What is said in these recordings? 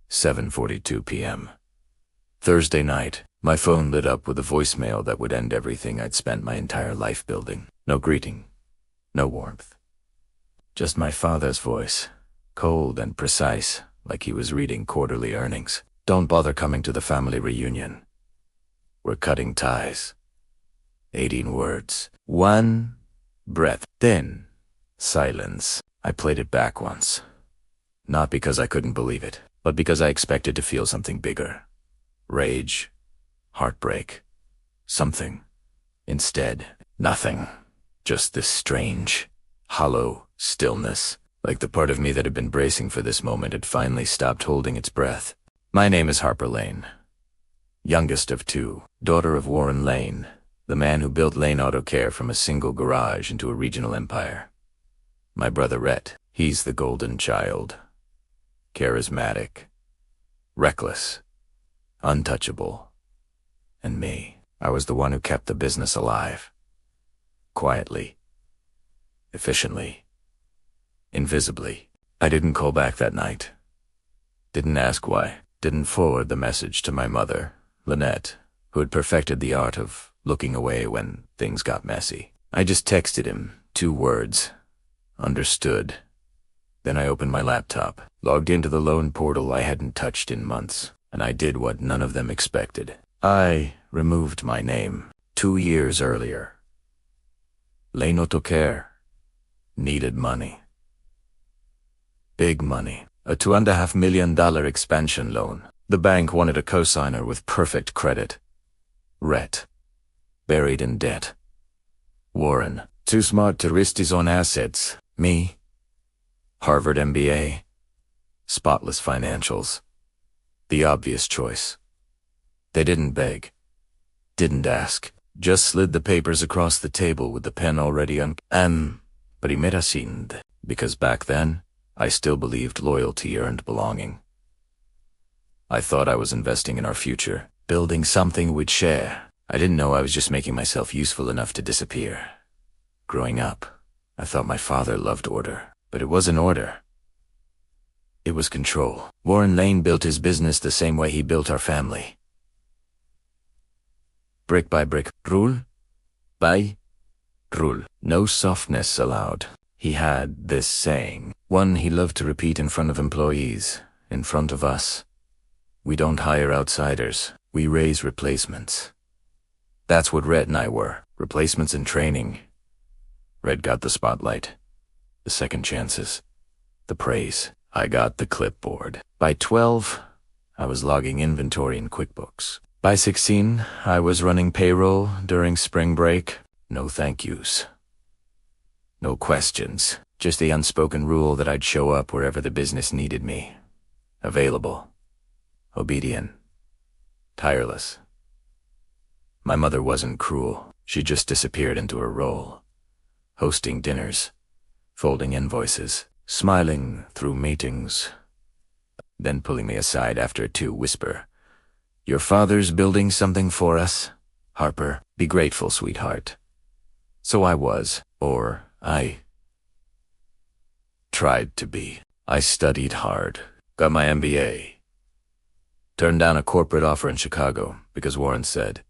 7:42 p.m. Thursday night, my phone lit up with a voicemail that would end everything I'd spent my entire life building. No greeting, no warmth. Just my father's voice, cold and precise, like he was reading quarterly earnings. Don't bother coming to the family reunion. We're cutting ties. 18 words. One breath. Then, silence. I played it back once. Not because I couldn't believe it, but because I expected to feel something bigger. Rage, heartbreak, something. Instead, nothing. Just this strange, hollow stillness, like the part of me that had been bracing for this moment had finally stopped holding its breath. My name is Harper Lane. Youngest of two, daughter of Warren Lane, the man who built Lane AutoCare from a single garage into a regional empire. My brother Rhett, he's the golden child. Charismatic, reckless, untouchable. And me, I was the one who kept the business alive. Quietly, efficiently, invisibly. I didn't call back that night. Didn't ask why. Didn't forward the message to my mother, Lynette, who had perfected the art of looking away when things got messy. I just texted him 2 words. Understood. Then I opened my laptop, logged into the loan portal I hadn't touched in months, and I did what none of them expected. I removed my name 2 years earlier. Lane AutoCare needed money. Big money. A $2.5 million expansion loan. The bank wanted a cosigner with perfect credit. Rhett, buried in debt. Warren, too smart to risk his own assets. Me, Harvard MBA, spotless financials. The obvious choice. They didn't beg, didn't ask, just slid the papers across the table with the pen already primera sind, because back then, I still believed loyalty earned belonging. I thought I was investing in our future, building something we'd share. I didn't know I was just making myself useful enough to disappear. Growing up, I thought my father loved order, but it wasn't order. It was control. Warren Lane built his business the same way he built our family. Brick by brick, rule by rule. No softness allowed. He had this saying, one he loved to repeat in front of employees, in front of us. We don't hire outsiders, we raise replacements. That's what Rhett and I were, replacements in training. Rhett got the spotlight, the second chances, the praise. I got the clipboard. By 12, I was logging inventory in QuickBooks. By 16, I was running payroll during spring break. No thank yous. No questions, just the unspoken rule that I'd show up wherever the business needed me. Available, obedient, tireless. My mother wasn't cruel. She just disappeared into her role. Hosting dinners, folding invoices, smiling through meetings, then pulling me aside after a 2 whisper. Your father's building something for us, Harper. Be grateful, sweetheart. So I was, or I tried to be. I studied hard, got my MBA. Turned down a corporate offer in Chicago because Warren said,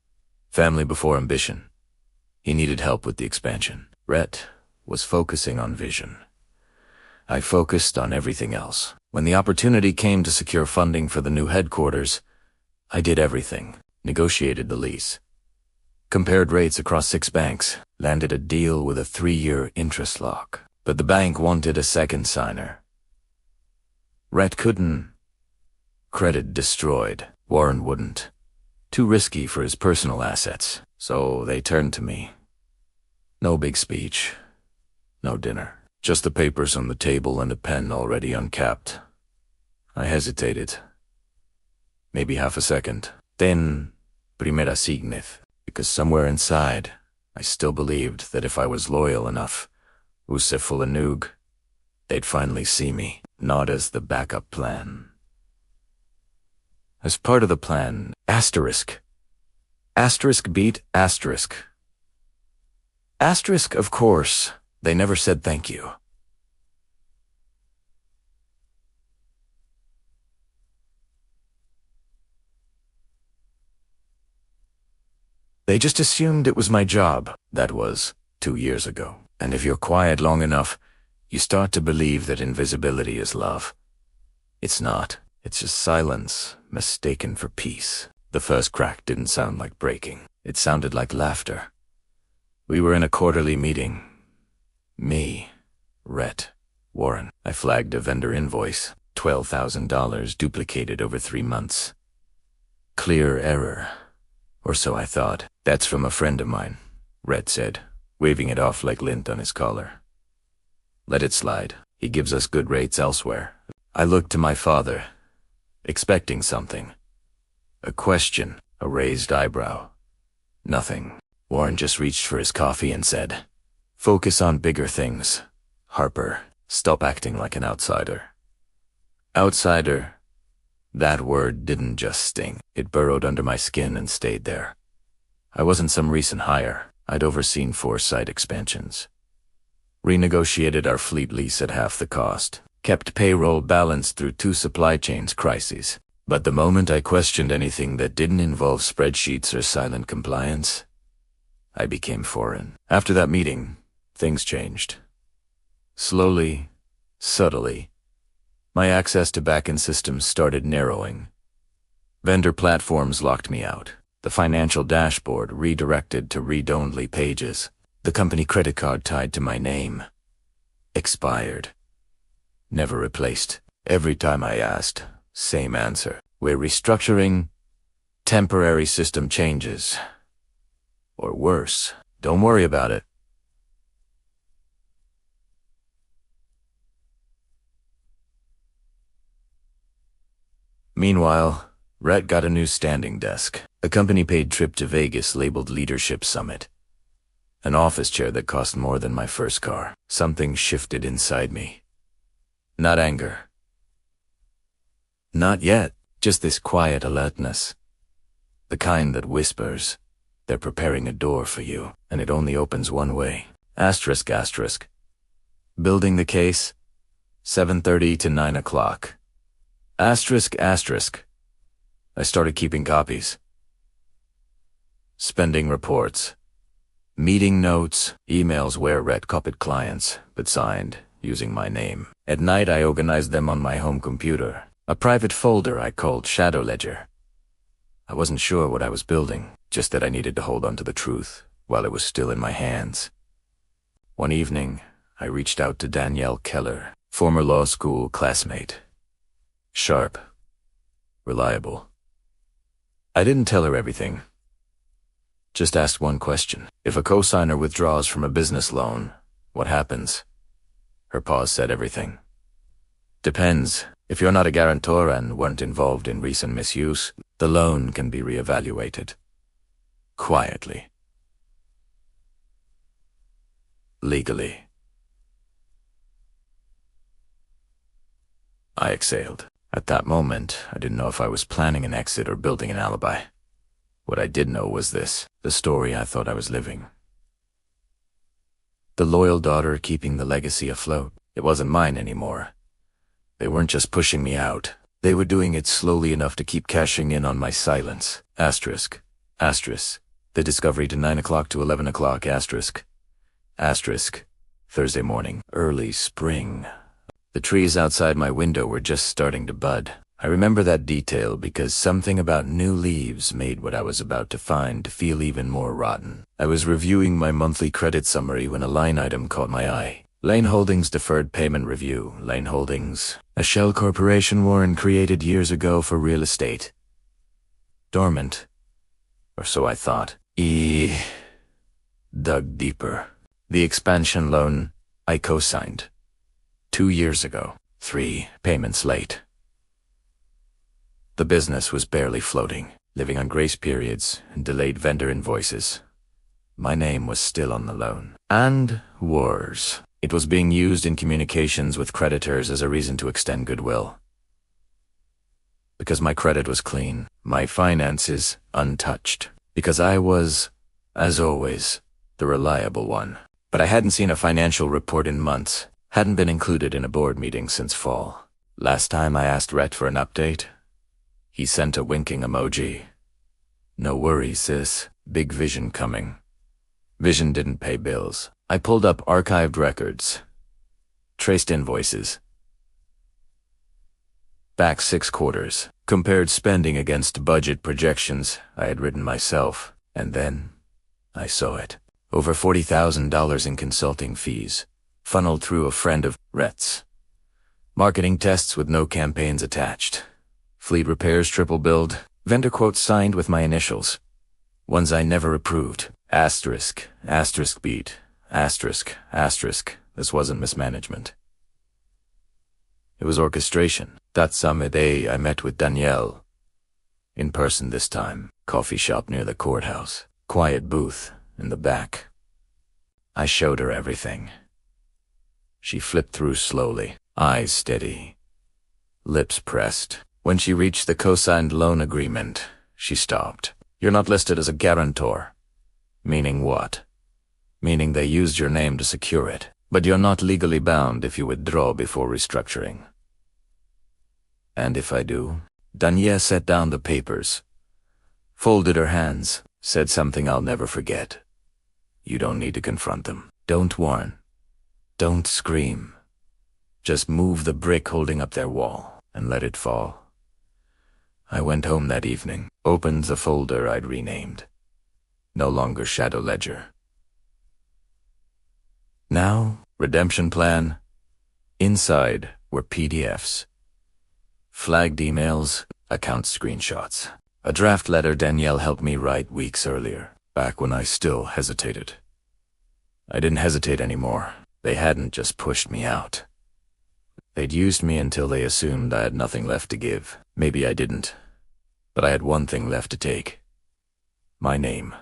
family before ambition. He needed help with the expansion. Rhett was focusing on vision. I focused on everything else. When the opportunity came to secure funding for the new headquarters, I did everything. Negotiated the lease. Compared rates across 6 banks, landed a deal with a 3-year interest lock. But the bank wanted a second signer. Rhett couldn't. Credit destroyed. Warren wouldn't. Too risky for his personal assets. So they turned to me. No big speech. No dinner. Just the papers on the table and a pen already uncapped. I hesitated. Maybe half a second. Then, primera signif. Because somewhere inside, I still believed that if I was loyal enough, Usefulanug, they'd finally see me, not as the backup plan. As part of the plan, asterisk. Asterisk beat asterisk. Asterisk, of course, they never said thank you. They just assumed it was my job. That was 2 years ago. And if you're quiet long enough, you start to believe that invisibility is love. It's not. It's just silence, mistaken for peace. The first crack didn't sound like breaking. It sounded like laughter. We were in a quarterly meeting. Me, Rhett, Warren. I flagged a vendor invoice, $12,000 duplicated over 3 months. Clear error. Or so I thought. That's from a friend of mine, Rhett said, waving it off like lint on his collar. Let it slide. He gives us good rates elsewhere. I looked to my father, expecting something. A question, a raised eyebrow. Nothing. Warren just reached for his coffee and said, "Focus on bigger things. Harper, stop acting like an outsider." Outsider. That word didn't just sting. It burrowed under my skin and stayed there. I wasn't some recent hire. I'd overseen 4 site expansions. Renegotiated our fleet lease at half the cost. Kept payroll balanced through 2 supply chains crises. But the moment I questioned anything that didn't involve spreadsheets or silent compliance, I became foreign. After that meeting, things changed. Slowly, subtly, my access to back-end systems started narrowing. Vendor platforms locked me out. The financial dashboard redirected to read-only pages. The company credit card tied to my name. Expired. Never replaced. Every time I asked, same answer. We're restructuring. Temporary system changes. Or worse, don't worry about it. Meanwhile, Rhett got a new standing desk, a company-paid trip to Vegas labeled Leadership Summit, an office chair that cost more than my first car. Something shifted inside me. Not anger. Not yet, just this quiet alertness. The kind that whispers, they're preparing a door for you, and it only opens one way. Asterisk, asterisk. Building the case, 7:30 to 9 o'clock. Asterisk, asterisk. I started keeping copies. Spending reports. Meeting notes, emails where Rhett copied clients, but signed, using my name. At night I organized them on my home computer, a private folder I called Shadow Ledger. I wasn't sure what I was building, just that I needed to hold on to the truth while it was still in my hands. One evening, I reached out to Danielle Keller, former law school classmate. Sharp. Reliable. I didn't tell her everything. Just asked one question. If a cosigner withdraws from a business loan, what happens? Her pause said everything. Depends. If you're not a guarantor and weren't involved in recent misuse, the loan can be reevaluated. Quietly. Legally. I exhaled. At that moment, I didn't know if I was planning an exit or building an alibi. What I did know was this, the story I thought I was living. The loyal daughter keeping the legacy afloat. It wasn't mine anymore. They weren't just pushing me out. They were doing it slowly enough to keep cashing in on my silence. Asterisk. Asterisk. The discovery to 9 o'clock to 11 o'clock. Asterisk. Asterisk. Thursday morning. Early spring. The trees outside my window were just starting to bud. I remember that detail because something about new leaves made what I was about to find feel even more rotten. I was reviewing my monthly credit summary when a line item caught my eye. Lane Holdings Deferred Payment Review. Lane Holdings, a shell corporation Warren created years ago for real estate. Dormant. Or so I thought. Dug deeper. The expansion loan I co-signed. 2 years ago. 3 payments late. The business was barely floating, living on grace periods and delayed vendor invoices. My name was still on the loan. And worse. It was being used in communications with creditors as a reason to extend goodwill. Because my credit was clean, my finances untouched. Because I was, as always, the reliable one. But I hadn't seen a financial report in months. Hadn't been included in a board meeting since fall. Last time I asked Rhett for an update, he sent a winking emoji. No worries, sis. Big Vision coming. Vision didn't pay bills. I pulled up archived records. Traced invoices. Back 6 quarters. Compared spending against budget projections I had written myself. And then I saw it. Over $40,000 in consulting fees, funneled through a friend of Rhett's. Marketing tests with no campaigns attached. Fleet repairs triple billed. Vendor quotes signed with my initials. Ones I never approved. Asterisk, asterisk beat, asterisk, asterisk. This wasn't mismanagement. It was orchestration. That summer day I met with Danielle. In person this time. Coffee shop near the courthouse. Quiet booth in the back. I showed her everything. She flipped through slowly, eyes steady, lips pressed. When she reached the co-signed loan agreement, she stopped. You're not listed as a guarantor. Meaning what? Meaning they used your name to secure it, but you're not legally bound if you withdraw before restructuring. And if I do? Danielle set down the papers, folded her hands, said something I'll never forget. You don't need to confront them. Don't warn. Don't scream. Just move the brick holding up their wall and let it fall. I went home that evening, opened the folder I'd renamed. No longer Shadow Ledger. Now, redemption plan. Inside were PDFs. Flagged emails, account screenshots. A draft letter Danielle helped me write weeks earlier, back when I still hesitated. I didn't hesitate anymore. They hadn't just pushed me out. They'd used me until they assumed I had nothing left to give. Maybe I didn't. But I had one thing left to take. My name.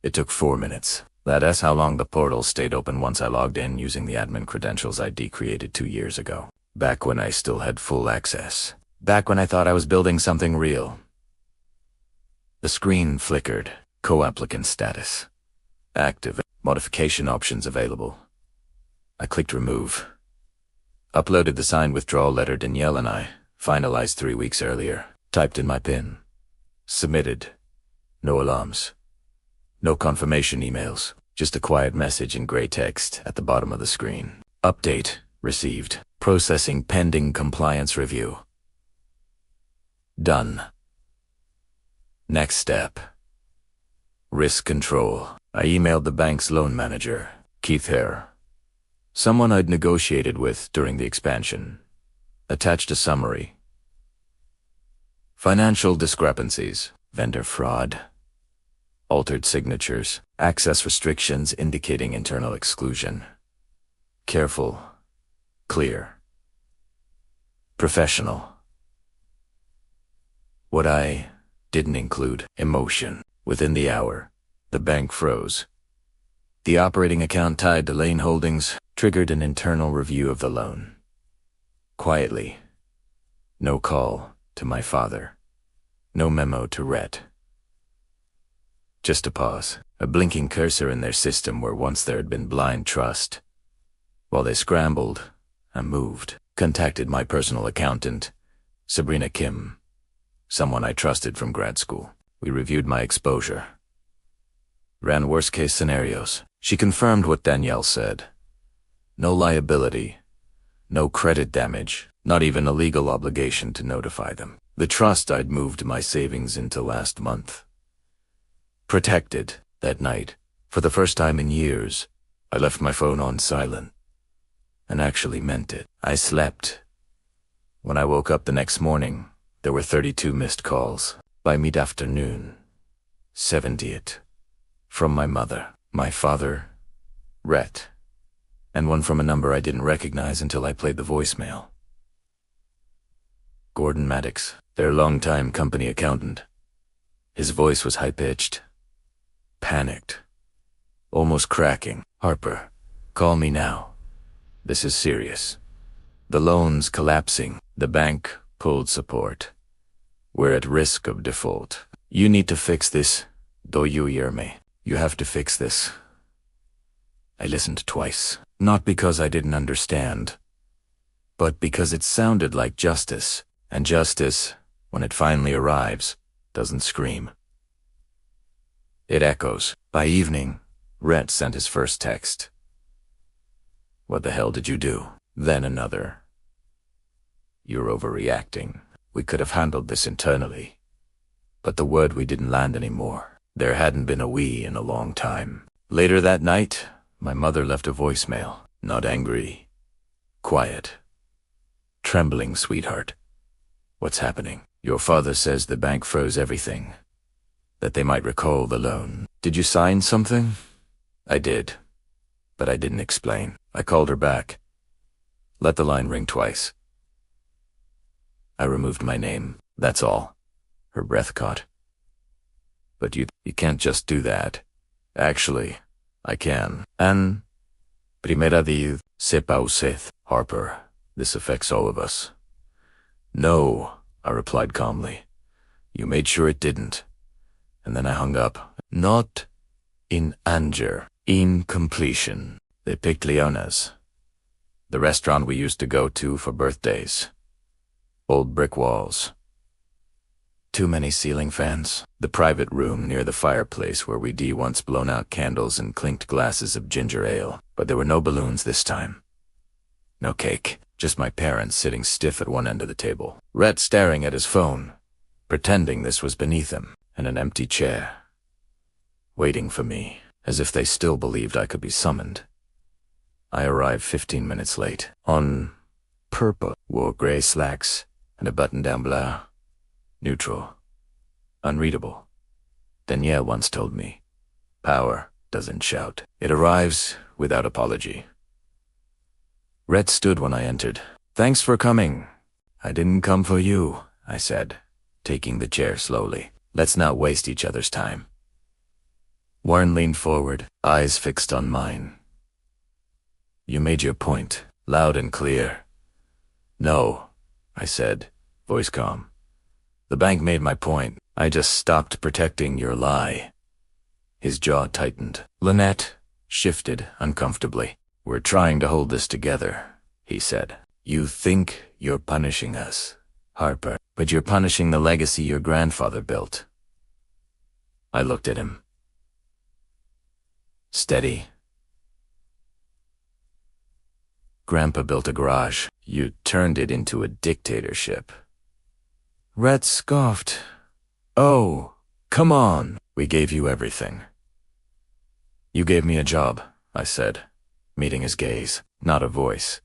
It took 4 minutes. That's how long the portal stayed open once I logged in using the admin credentials I decreated 2 years ago. Back when I still had full access. Back when I thought I was building something real. The screen flickered. Co-applicant status. Active. Modification options available. I clicked remove. Uploaded the signed withdrawal letter Danielle and I finalized 3 weeks earlier. Typed in my PIN. Submitted. No alarms. No confirmation emails. Just a quiet message in gray text at the bottom of the screen. Update. Received. Processing pending compliance review. Done. Next step. Risk control. I emailed the bank's loan manager, Keith Hare. Someone I'd negotiated with during the expansion. Attached a summary. Financial discrepancies. Vendor fraud. Altered signatures. Access restrictions indicating internal exclusion. Careful. Clear. Professional. What I didn't include, emotion. Within the hour, the bank froze. The operating account tied to Lane Holdings triggered an internal review of the loan. Quietly. No call to my father. No memo to Rhett. Just a pause, a blinking cursor in their system where once there had been blind trust. While they scrambled, I moved, contacted my personal accountant, Sabrina Kim, someone I trusted from grad school. We reviewed my exposure. Ran worst-case scenarios. She confirmed what Danielle said. No liability, no credit damage, not even a legal obligation to notify them. The trust I'd moved my savings into last month. Protected. That night, for the first time in years, I left my phone on silent. And actually meant it. I slept. When I woke up the next morning, there were 32 missed calls. By mid-afternoon, 70th. From my mother, my father, Rhett, and one from a number I didn't recognize until I played the voicemail. Gordon Maddox, their longtime company accountant. His voice was high-pitched, panicked, almost cracking. Harper, call me now. This is serious. The loan's collapsing. The bank pulled support. We're at risk of default. You need to fix this. Do you hear me? You have to fix this. I listened twice. Not because I didn't understand, but because it sounded like justice. And justice, when it finally arrives, doesn't scream. It echoes. By evening, Rhett sent his first text. What the hell did you do? Then another. You're overreacting. We could have handled this internally. But the word we didn't land anymore. There hadn't been a we in a long time. Later that night, my mother left a voicemail. Not angry. Quiet. Trembling, sweetheart. What's happening? Your father says the bank froze everything. That they might recall the loan. Did you sign something? I did. But I didn't explain. I called her back. Let the line ring twice. I removed my name. That's all. Her breath caught. But you can't just do that. Actually, I can. And primera vez, sepa usted, Harper. This affects all of us. No, I replied calmly. You made sure it didn't. And then I hung up. Not in anger, in completion. They picked Leona's. The restaurant we used to go to for birthdays. Old brick walls. Too many ceiling fans. The private room near the fireplace where we'd once blown out candles and clinked glasses of ginger ale. But there were no balloons this time. No cake. Just my parents sitting stiff at one end of the table. Rhett staring at his phone, pretending this was beneath him, and an empty chair. Waiting for me, as if they still believed I could be summoned. I arrived 15 minutes late. On purple. Wore gray slacks and a button-down blouse. Neutral. Unreadable. Danielle once told me, power doesn't shout. It arrives without apology. Rhett stood when I entered. Thanks for coming. I didn't come for you, I said, taking the chair slowly. Let's not waste each other's time. Warren leaned forward, eyes fixed on mine. You made your point, loud and clear. No, I said, voice calm. The bank made my point. I just stopped protecting your lie. His jaw tightened. Lynette shifted uncomfortably. We're trying to hold this together, he said. You think you're punishing us, Harper, but you're punishing the legacy your grandfather built. I looked at him. Steady. Grandpa built a garage. You turned it into a dictatorship. Rhett scoffed. Oh, come on. We gave you everything. You gave me a job, I said, meeting his gaze, not a voice.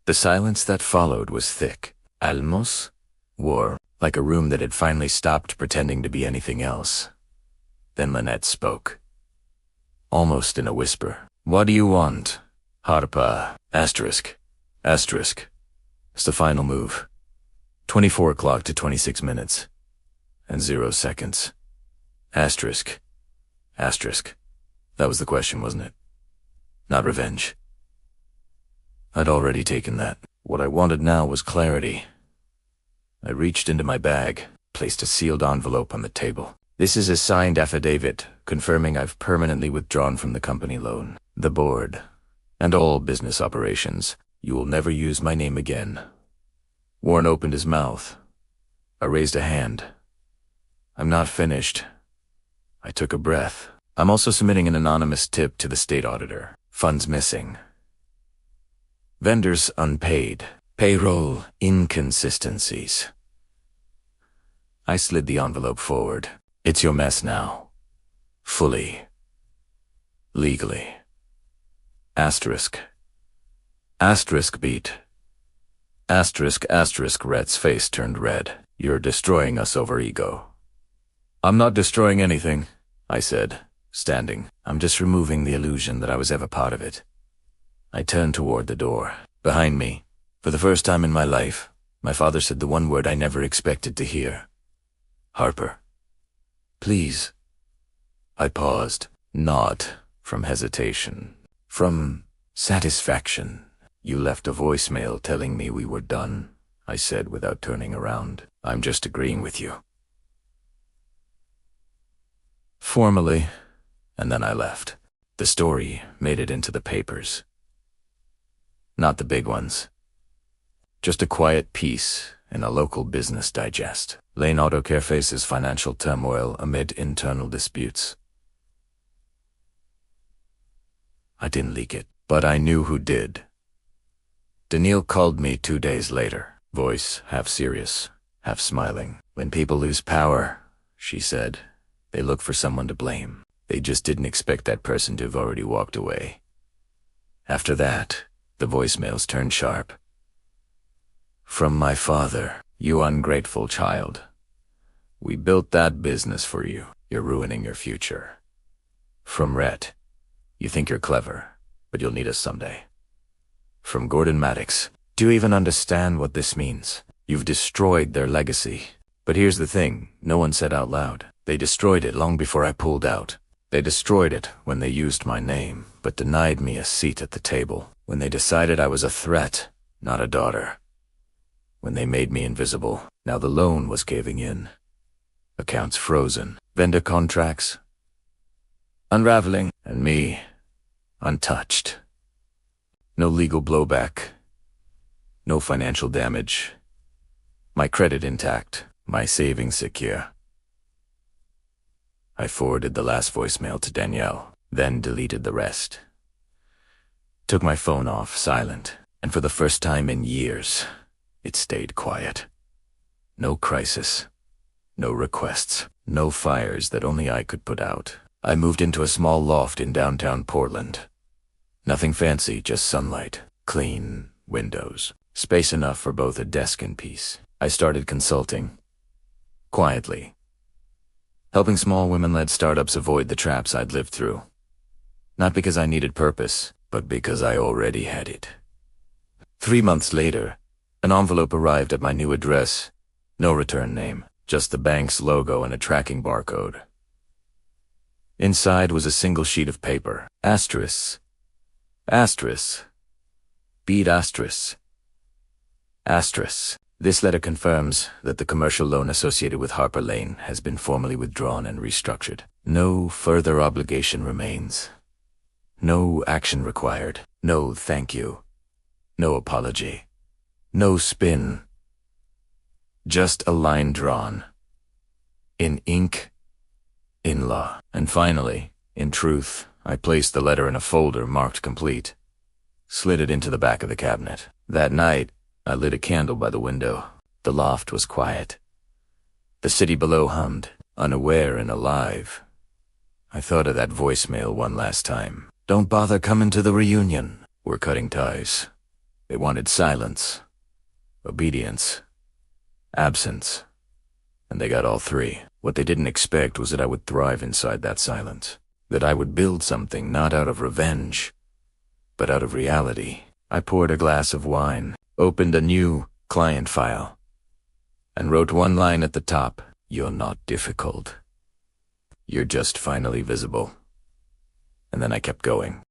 The silence that followed was thick. Almos? War, like a room that had finally stopped pretending to be anything else. Then Lynette spoke. Almost in a whisper. What do you want? Harpa. Asterisk. Asterisk. It's the final move. 24 o'clock to 26 minutes. And 0 seconds. Asterisk. Asterisk. That was the question, wasn't it? Not revenge. I'd already taken that. What I wanted now was clarity. I reached into my bag, placed a sealed envelope on the table. This is a signed affidavit confirming I've permanently withdrawn from the company loan, the board, and all business operations. You will never use my name again. Warren opened his mouth. I raised a hand. I'm not finished. I took a breath. I'm also submitting an anonymous tip to the state auditor. Funds missing. Vendors unpaid. Payroll inconsistencies. I slid the envelope forward. It's your mess now. Fully. Legally. Asterisk. Asterisk beat. Asterisk asterisk. Rhett's face turned red. You're destroying us over ego. I'm not destroying anything, I said, standing. I'm just removing the illusion that I was ever part of it. I turned toward the door. Behind me, for the first time in my life, my father said the one word I never expected to hear. Harper. Please. I paused, not from hesitation, from satisfaction. You left a voicemail telling me we were done, I said without turning around. I'm just agreeing with you. Formally, and then I left. The story made it into the papers. Not the big ones. Just a quiet piece in a local business digest. Lane AutoCare faces financial turmoil amid internal disputes. I didn't leak it, but I knew who did. Danielle called me 2 days later, voice half serious, half smiling. When people lose power, she said, they look for someone to blame. They just didn't expect that person to have already walked away. After that, the voicemails turned sharp. From my father, you ungrateful child. We built that business for you. You're ruining your future. From Rhett, you think you're clever, but you'll need us someday. From Gordon Maddox, do you even understand what this means? You've destroyed their legacy. But here's the thing, no one said out loud. They destroyed it long before I pulled out. They destroyed it when they used my name, but denied me a seat at the table. When they decided I was a threat, not a daughter. When they made me invisible, now the loan was caving in. Accounts frozen, vendor contracts unraveling, and me untouched. No legal blowback, no financial damage. My credit intact, my savings secure. I forwarded the last voicemail to Danielle, then deleted the rest. Took my phone off silent, and for the first time in years, it stayed quiet. No crisis, no requests, no fires that only I could put out. I moved into a small loft in downtown Portland. Nothing fancy, just sunlight, clean windows, space enough for both a desk and peace. I started consulting, quietly, helping small women-led startups avoid the traps I'd lived through. Not because I needed purpose, but because I already had it. 3 months later, an envelope arrived at my new address. No return name, just the bank's logo and a tracking barcode. Inside was a single sheet of paper. Asterisks. Asterisks. Bead asterisks. Asterisks. This letter confirms that the commercial loan associated with Harper Lane has been formally withdrawn and restructured. No further obligation remains. No action required. No thank you. No apology. No spin. Just a line drawn. In ink. In law. And finally, in truth, I placed the letter in a folder marked complete. Slid it into the back of the cabinet. That night, I lit a candle by the window. The loft was quiet. The city below hummed, unaware and alive. I thought of that voicemail one last time. Don't bother coming to the reunion. We're cutting ties. They wanted silence, obedience, absence. And they got all three. What they didn't expect was that I would thrive inside that silence. That I would build something not out of revenge, but out of reality. I poured a glass of wine, opened a new client file, and wrote one line at the top. You're not difficult. You're just finally visible. And then I kept going.